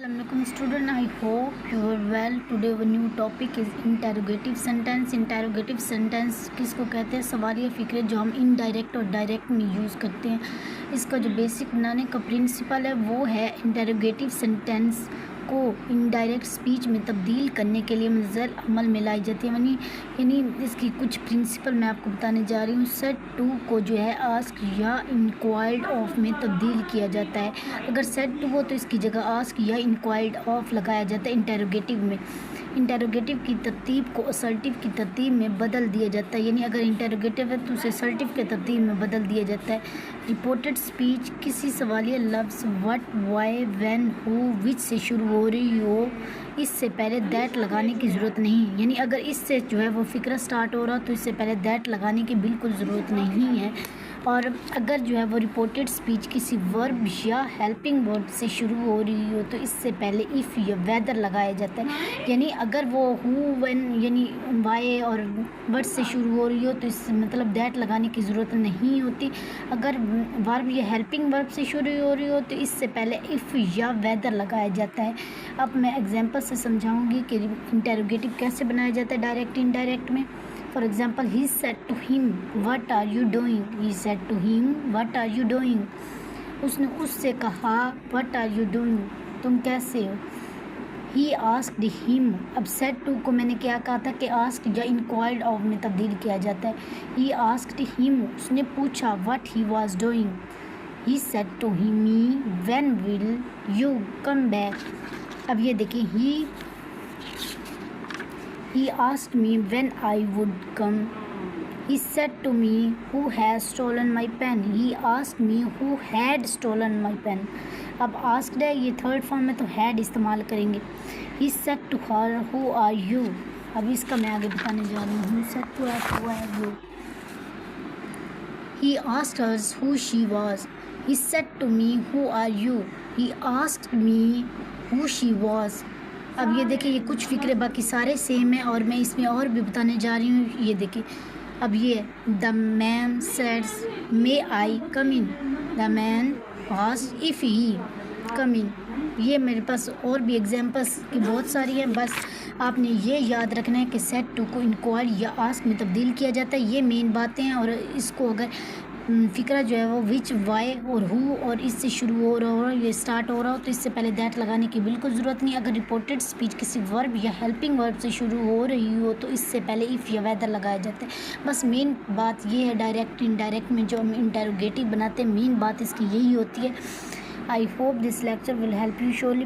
Assalamualaikum student, I hope you are well. Today our new topic is interrogative sentence. Interrogative sentence किसको कहते हैं? सवालिया फ़िक्रे जो हम इनडायरेक्ट और डायरेक्ट में यूज़ करते हैं। इसका जो बेसिक बनाने का प्रिंसिपल है वो है इंटरोगेटिव सेंटेंस को इनडायरेक्ट स्पीच में तब्दील करने के लिए मज़ल अमल में लाई जाती है। यानी इसकी कुछ प्रिंसिपल मैं आपको बताने जा रही हूँ। सेट टू को जो है आस्क या इंक्वायर्ड ऑफ में तब्दील किया जाता है। अगर सेट टू हो तो इसकी जगह आस्क या इंक्वायर्ड ऑफ लगाया जाता है इंटरोगेटिव में। इंटरोगेटिव की तरतीब को असर्टिव की तरतीब में बदल दिया जाता है। यानी अगर इंटरोगेटिव है तो उसे असर्टिव के तरतीब में बदल दिया जाता है। रिपोर्टेड स्पीच किसी सवालिया लफ्ज़ व्हाट, वाई, व्हेन, हु, विच से शुरू हो रही हो, इससे पहले दैट लगाने की ज़रूरत नहीं। यानी अगर इससे जो है वो फ़िक्रा स्टार्ट हो रहा तो इससे पहले दैट लगाने की बिल्कुल ज़रूरत नहीं है। और अगर जो है वो रिपोर्टेड स्पीच किसी वर्ब या हेल्पिंग वर्ब से शुरू हो रही हो तो इससे पहले इफ़ या वेदर लगाया जाता है। यानी अगर वो हु, व्हेन यानी वाई और वर्ड से शुरू हो रही हो तो इससे मतलब दैट लगाने की ज़रूरत नहीं होती। अगर वर्ब या हेल्पिंग वर्ब से शुरू हो रही हो तो इससे पहले इफ़ या वेदर लगाया जाता है। अब मैं एग्जांपल से समझाऊंगी कि इंटरोगेटिव कैसे बनाया जाता है डायरेक्ट इनडायरेक्ट में। For example, he said to him what are you doing. He said to him what are you doing. उसने उससे कहा व्हाट आर यू डूइंग, तुम कैसे हो। ही आस्क्ड हिम, अब सेड टू को मैंने क्या कहा था कि आस्क या इंक्वायर्ड ऑफ में तब्दील किया जाता है। ही आस्क्ड हिम, उसने पूछा what he was doing. He said to him when will you come back. अब ये देखिए, He asked me when I would come. He said to me, who has stolen my pen? He asked me who had stolen my pen. अब asked है, ये third form में तो had इस्तेमाल करेंगे। He said to her, who are you? अब इसका मैं आगे बताने जा रही हूँ। He said to her, who are you? He asked her who she was. He said to me, who are you? He asked me who she was. अब ये देखिए, ये कुछ फ़िक्रे बाकी सारे सेम हैं और मैं इसमें और भी बताने जा रही हूँ। ये देखिए, अब ये द मैन सेड्स may I come in. The man asked if he come in. ये मेरे पास और भी एग्जांपल्स की बहुत सारी हैं। बस आपने ये याद रखना है कि सेट टू को इंक्वायर या आस्क में तब्दील किया जाता है। ये मेन बातें हैं और इसको अगर फ़िक्रा जो है वो विच, वाई और हु और इससे शुरू हो रहा हो, ये स्टार्ट हो रहा हो तो इससे पहले दैट लगाने की बिल्कुल ज़रूरत नहीं। अगर रिपोर्टेड स्पीच किसी वर्ब या हेल्पिंग वर्ब से शुरू हो रही हो तो इससे पहले इफ़ या वेदर लगाया जाता है। बस मेन बात ये है डायरेक्ट इनडायरेक्ट में जो हम इंटरोगेटिव बनाते हैं, मेन बात इसकी यही होती है। I hope this lecture will help you. Surely